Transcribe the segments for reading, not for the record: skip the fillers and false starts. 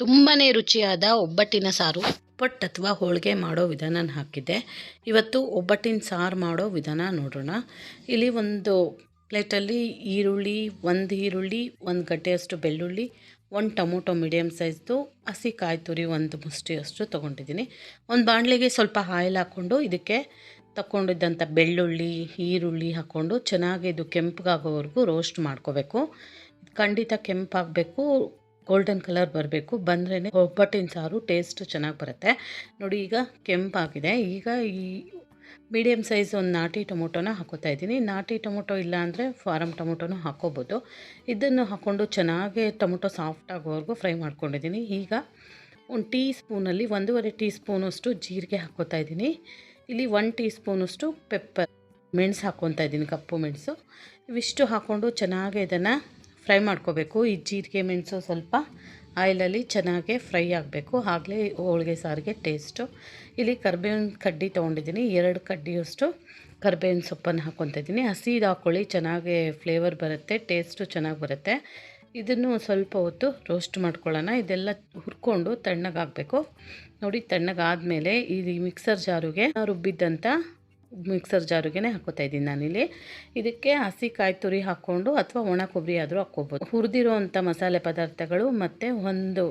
ತುಂಬಾ ರುಚಿಯಾದ ಒಬ್ಬಟ್ಟಿನ ಸಾರು. ಒಬ್ಬಟ್ಟು ಅಥವಾ ಹೋಳಿಗೆ ಮಾಡೋ ವಿಧಾನ ಹಾಕಿದ್ದೆ. ಇವತ್ತು ಒಬ್ಬಟ್ಟಿನ ಸಾರು ಮಾಡೋ ವಿಧಾನ ನೋಡೋಣ. ಇಲ್ಲಿ ಒಂದು ಪ್ಲೇಟಲ್ಲಿ ಒಂದು ಗಡ್ಡೆಯಷ್ಟು ಬೆಳ್ಳುಳ್ಳಿ, ಒಂದು ಟೊಮೊಟೊ ಮೀಡಿಯಮ್ ಸೈಜ್ದು, ಹಸಿ ಕಾಯಿ ತುರಿ ಒಂದು ಮುಷ್ಟಿಯಷ್ಟು ತೊಗೊಂಡಿದ್ದೀನಿ. ಒಂದು ಬಾಣಲೆಗೆ ಸ್ವಲ್ಪ ಆಯಿಲ್ ಹಾಕ್ಕೊಂಡು ಇದಕ್ಕೆ ತಗೊಂಡಿದ್ದಂಥ ಬೆಳ್ಳುಳ್ಳಿ, ಈರುಳ್ಳಿ ಹಾಕ್ಕೊಂಡು ಚೆನ್ನಾಗಿ ಇದು ಕೆಂಪಗಾಗೋವರೆಗೂ ರೋಸ್ಟ್ ಮಾಡ್ಕೋಬೇಕು. ಖಂಡಿತ ಕೆಂಪಾಗಬೇಕು, ಗೋಲ್ಡನ್ ಕಲರ್ ಬರಬೇಕು. ಬಂದ್ರೇ ಒಬ್ಬಟ್ಟಿನ ಸಾರು ಟೇಸ್ಟ್ ಚೆನ್ನಾಗಿ ಬರುತ್ತೆ. ನೋಡಿ, ಈಗ ಕೆಂಪಾಗಿದೆ. ಈಗ ಈ ಮೀಡಿಯಮ್ ಸೈಜ್ ಒಂದು ನಾಟಿ ಟೊಮೊಟೊನ ಹಾಕೋತಾ ಇದ್ದೀನಿ. ನಾಟಿ ಟೊಮೊಟೊ ಇಲ್ಲ ಅಂದರೆ ಫಾರಮ್ ಟೊಮೊಟೊನೂ ಹಾಕೋಬೋದು. ಇದನ್ನು ಹಾಕ್ಕೊಂಡು ಚೆನ್ನಾಗಿ ಟೊಮೊಟೊ ಸಾಫ್ಟ್ ಆಗೋವರೆಗೂ ಫ್ರೈ ಮಾಡ್ಕೊಂಡಿದ್ದೀನಿ. ಈಗ ಒಂದು ಟೀ ಸ್ಪೂನಲ್ಲಿ 1.5 ಟೀ ಸ್ಪೂನಷ್ಟು ಜೀರಿಗೆ ಹಾಕ್ಕೋತಾ ಇದ್ದೀನಿ. ಇಲ್ಲಿ 1 ಟೀ ಸ್ಪೂನಷ್ಟು ಪೆಪ್ಪರ್, ಮೆಣಸು ಹಾಕ್ಕೊತಾ ಇದ್ದೀನಿ, ಕಪ್ಪು ಮೆಣಸು. ಇವಿಷ್ಟು ಹಾಕ್ಕೊಂಡು ಚೆನ್ನಾಗಿ ಇದನ್ನು ಫ್ರೈ ಮಾಡ್ಕೋಬೇಕು. ಈ ಜೀರಿಗೆ ಮೆಣಸು ಸ್ವಲ್ಪ ಆಯಿಲಲ್ಲಿ ಚೆನ್ನಾಗಿ ಫ್ರೈ ಆಗಬೇಕು, ಆಗಲೇ ಹೋಳಿಗೆ ಸಾರಿಗೆ ಟೇಸ್ಟು. ಇಲ್ಲಿ ಕರಿಬೇವಿನ ಕಡ್ಡಿ ತೊಗೊಂಡಿದ್ದೀನಿ, 2 ಕಡ್ಡಿಯಷ್ಟು ಕರಿಬೇವಿನ ಸೊಪ್ಪನ್ನು ಹಾಕ್ಕೊತಾ ಇದ್ದೀನಿ. ಹಸಿದು ಹಾಕ್ಕೊಳ್ಳಿ, ಚೆನ್ನಾಗಿ ಫ್ಲೇವರ್ ಬರುತ್ತೆ, ಟೇಸ್ಟು ಚೆನ್ನಾಗಿ ಬರುತ್ತೆ. ಇದನ್ನು ಸ್ವಲ್ಪ ಹೊತ್ತು ರೋಸ್ಟ್ ಮಾಡ್ಕೊಳ್ಳೋಣ. ಇದೆಲ್ಲ ಹುರ್ಕೊಂಡು ತಣ್ಣಗಾಗಬೇಕು. ನೋಡಿ, ತಣ್ಣಗಾದಮೇಲೆ ಈ ಮಿಕ್ಸರ್ ಜಾರಿಗೆ ರುಬ್ಬಿದ್ದಂಥ ಮಿಕ್ಸರ್ ಜಾರಿಗೆ ಹಾಕೋತಾ ಇದ್ದೀನಿ ನಾನಿಲ್ಲಿ. ಇದಕ್ಕೆ ಹಸಿ ಕಾಯಿ ತುರಿ ಹಾಕ್ಕೊಂಡು ಅಥವಾ ಒಣ ಕೊಬ್ಬರಿ ಆದರೂ ಹಾಕ್ಕೋಬೋದು. ಹುರಿದಿರೋ ಅಂಥ ಮಸಾಲೆ ಪದಾರ್ಥಗಳು ಮತ್ತು ಒಂದು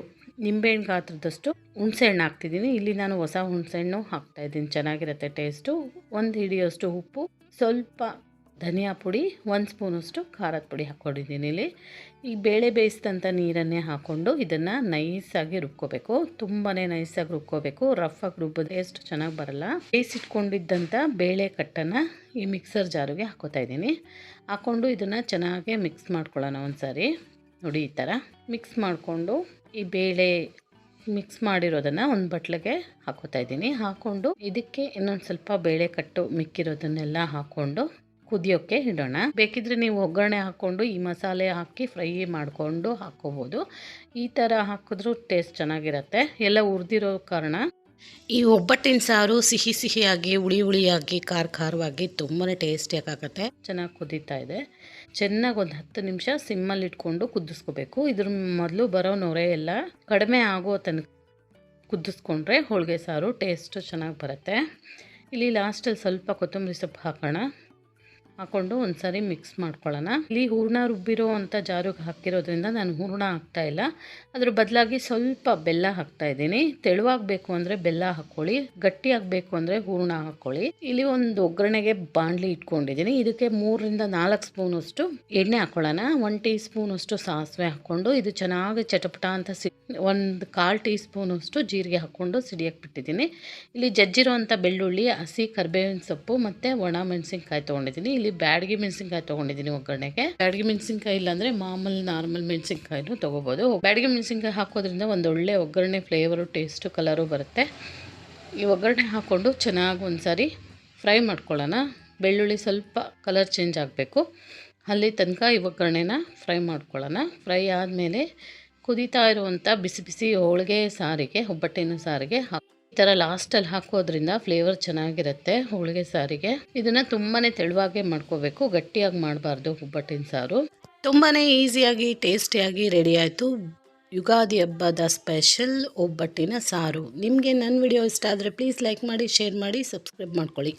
ನಿಂಬೆಹಣ್ಣು ಗಾತ್ರದಷ್ಟು ಹುಣಸೆಹಣ್ಣು ಹಾಕ್ತಿದ್ದೀನಿ. ಇಲ್ಲಿ ನಾನು ಹೊಸ ಹುಣಸೆಹಣ್ಣು ಹಾಕ್ತಾಯಿದ್ದೀನಿ, ಚೆನ್ನಾಗಿರುತ್ತೆ ಟೇಸ್ಟು. ಒಂದು ಹಿಡಿಯೋಷ್ಟು ಉಪ್ಪು, ಸ್ವಲ್ಪ ಧನಿಯಾ ಪುಡಿ, 1 ಸ್ಪೂನಷ್ಟು ಖಾರದ ಪುಡಿ ಹಾಕ್ಕೊಂಡಿದ್ದೀನಿ. ಇಲ್ಲಿ ಈ ಬೇಳೆ ಬೇಯಿಸಿದಂಥ ನೀರನ್ನೇ ಹಾಕ್ಕೊಂಡು ಇದನ್ನು ನೈಸಾಗಿ ರುಬ್ಕೋಬೇಕು. ತುಂಬಾ ನೈಸಾಗಿ ರುಬ್ಕೋಬೇಕು, ರಫಾಗಿ ರುಬ್ಬೋದು ಟೇಸ್ಟ್ ಚೆನ್ನಾಗಿ ಬರಲ್ಲ. ಬೇಯಿಸಿಟ್ಕೊಂಡಿದ್ದಂಥ ಬೇಳೆ ಕಟ್ಟನ್ನು ಈ ಮಿಕ್ಸರ್ ಜಾರಿಗೆ ಹಾಕೋತಾ ಇದ್ದೀನಿ. ಹಾಕ್ಕೊಂಡು ಇದನ್ನು ಚೆನ್ನಾಗಿ ಮಿಕ್ಸ್ ಮಾಡ್ಕೊಳ್ಳೋಣ ಒಂದು ಸಾರಿ. ನೋಡಿ, ಈ ಥರ ಮಿಕ್ಸ್ ಮಾಡಿಕೊಂಡು ಈ ಬೇಳೆ ಮಿಕ್ಸ್ ಮಾಡಿರೋದನ್ನು ಒಂದು ಬಟ್ಲಿಗೆ ಹಾಕೋತಾ ಇದ್ದೀನಿ. ಹಾಕ್ಕೊಂಡು ಇದಕ್ಕೆ ಇನ್ನೊಂದು ಸ್ವಲ್ಪ ಬೇಳೆ ಕಟ್ಟು ಮಿಕ್ಕಿರೋದನ್ನೆಲ್ಲ ಹಾಕ್ಕೊಂಡು ಕುದಿಯೋಕ್ಕೆ ಇಡೋಣ. ಬೇಕಿದ್ರೆ ನೀವು ಒಗ್ಗರಣೆ ಹಾಕ್ಕೊಂಡು ಈ ಮಸಾಲೆ ಹಾಕಿ ಫ್ರೈ ಮಾಡಿಕೊಂಡು ಹಾಕ್ಕೋಬೋದು. ಈ ಥರ ಹಾಕಿದ್ರೂ ಟೇಸ್ಟ್ ಚೆನ್ನಾಗಿರುತ್ತೆ. ಎಲ್ಲ ಹುರಿದಿರೋ ಕಾರಣ ಈ ಒಬ್ಬಟ್ಟಿನ ಸಾರು ಸಿಹಿಯಾಗಿ, ಹುಳಿಯಾಗಿ, ಖಾರವಾಗಿ ತುಂಬಾ ಟೇಸ್ಟಿಯಾಗಿ ಆಗುತ್ತೆ. ಚೆನ್ನಾಗಿ ಕುದೀತಾ ಇದೆ. ಚೆನ್ನಾಗಿ ಒಂದು 10 ನಿಮಿಷ ಸಿಮ್ಮಲ್ಲಿ ಇಟ್ಕೊಂಡು ಕುದಿಸ್ಕೋಬೇಕು. ಇದ್ರ ಮೊದಲು ಬರೋ ನೊರೆ ಎಲ್ಲ ಕಡಿಮೆ ಆಗೋ ತನಕ ಕುದಿಸ್ಕೊಂಡ್ರೆ ಹೋಳಿಗೆ ಸಾರು ಟೇಸ್ಟು ಚೆನ್ನಾಗಿ ಬರುತ್ತೆ. ಇಲ್ಲಿ ಲಾಸ್ಟಲ್ಲಿ ಸ್ವಲ್ಪ ಕೊತ್ತಂಬರಿ ಸೊಪ್ಪು ಹಾಕ್ಕೊಂಡು ಒಂದು ಸಾರಿ ಮಿಕ್ಸ್ ಮಾಡ್ಕೊಳ್ಳೋಣ. ಇಲ್ಲಿ ಹೂರಣ ರುಬ್ಬಿರೋ ಅಂಥ ಜಾರಿಗೆ ಹಾಕಿರೋದ್ರಿಂದ ನಾನು ಹೂರಣ ಹಾಕ್ತಾಯಿಲ್ಲ, ಅದ್ರ ಬದಲಾಗಿ ಸ್ವಲ್ಪ ಬೆಲ್ಲ ಹಾಕ್ತಾಯಿದ್ದೀನಿ. ತೆಳುವಾಗಬೇಕು ಅಂದರೆ ಬೆಲ್ಲ ಹಾಕ್ಕೊಳ್ಳಿ, ಗಟ್ಟಿ ಆಗಬೇಕು ಅಂದರೆ ಹೂರಣ ಹಾಕ್ಕೊಳ್ಳಿ. ಇಲ್ಲಿ ಒಂದು ಒಗ್ಗರಣೆಗೆ ಬಾಣಲಿ ಇಟ್ಕೊಂಡಿದ್ದೀನಿ. ಇದಕ್ಕೆ 3ರಿಂದ 4 ಸ್ಪೂನಷ್ಟು ಎಣ್ಣೆ ಹಾಕ್ಕೊಳ್ಳೋಣ. 1 ಟೀ ಸ್ಪೂನಷ್ಟು ಸಾಸಿವೆ ಹಾಕ್ಕೊಂಡು ಇದು ಚೆನ್ನಾಗಿ ಚಟಪಟ ಅಂತ ಒಂದು 1/4 ಟೀ ಸ್ಪೂನಷ್ಟು ಜೀರಿಗೆ ಹಾಕ್ಕೊಂಡು ಸಿಡಿಯಕ್ಕೆ ಬಿಟ್ಟಿದ್ದೀನಿ. ಇಲ್ಲಿ ಜಜ್ಜಿರೋ ಅಂಥ ಬೆಳ್ಳುಳ್ಳಿ, ಹಸಿ ಕರಿಬೇವಿನ ಸೊಪ್ಪು ಮತ್ತು ಒಣ ಮೆಣಸಿನ್ಕಾಯಿ ತೊಗೊಂಡಿದ್ದೀನಿ. ಇಲ್ಲಿ ಬ್ಯಾಡಗಿ ಮೆಣಸಿನ್ಕಾಯಿ ತೊಗೊಂಡಿದ್ದೀನಿ ಒಗ್ಗರಣೆಗೆ. ಬ್ಯಾಡಗಿ ಮೆಣಸಿನ್ಕಾಯಿ ಇಲ್ಲಾಂದರೆ ನಾರ್ಮಲ್ ಮೆಣಸಿನ್ಕಾಯಿನೂ ತೊಗೋಬೋದು. ಬ್ಯಾಡಗಿ ಮೆಣಸಿನ್ಕಾಯಿ ಹಾಕೋದ್ರಿಂದ ಒಂದು ಒಳ್ಳೆ ಒಗ್ಗರಣೆ ಫ್ಲೇವರು, ಟೇಸ್ಟು, ಕಲರು ಬರುತ್ತೆ. ಈ ಒಗ್ಗರಣೆ ಹಾಕ್ಕೊಂಡು ಚೆನ್ನಾಗಿ ಒಂದು ಸಾರಿ ಫ್ರೈ ಮಾಡ್ಕೊಳ್ಳೋಣ. ಬೆಳ್ಳುಳ್ಳಿ ಸ್ವಲ್ಪ ಕಲರ್ ಚೇಂಜ್ ಆಗಬೇಕು, ಅಲ್ಲಿ ತನಕ ಈ ಒಗ್ಗರಣೆನ ಫ್ರೈ ಮಾಡ್ಕೊಳ್ಳೋಣ. ಫ್ರೈ ಆದಮೇಲೆ ಕುದೀತಾ ಇರುವಂಥ ಬಿಸಿ ಹೋಳಿಗೆ ಸಾರಿಗೆ, ಒಬ್ಬಟ್ಟಿನ ಸಾರಿಗೆ ಈ ಥರ ಲಾಸ್ಟಲ್ಲಿ ಹಾಕೋದ್ರಿಂದ ಫ್ಲೇವರ್ ಚೆನ್ನಾಗಿರುತ್ತೆ ಹೋಳಿಗೆ ಸಾರಿಗೆ. ಇದನ್ನು ತುಂಬಾ ತೆಳುವಾಗೆ ಮಾಡ್ಕೋಬೇಕು, ಗಟ್ಟಿಯಾಗಿ ಮಾಡಬಾರ್ದು. ಒಬ್ಬಟ್ಟಿನ ಸಾರು ತುಂಬಾ ಈಸಿಯಾಗಿ ಟೇಸ್ಟಿಯಾಗಿ ರೆಡಿ ಆಯಿತು. ಯುಗಾದಿ ಹಬ್ಬದ ಸ್ಪೆಷಲ್ ಒಬ್ಬಟ್ಟಿನ ಸಾರು. ನಿಮಗೆ ನನ್ನ ವಿಡಿಯೋ ಇಷ್ಟ ಆದರೆ ಪ್ಲೀಸ್ ಲೈಕ್ ಮಾಡಿ, ಶೇರ್ ಮಾಡಿ, ಸಬ್ಸ್ಕ್ರೈಬ್ ಮಾಡ್ಕೊಳ್ಳಿ.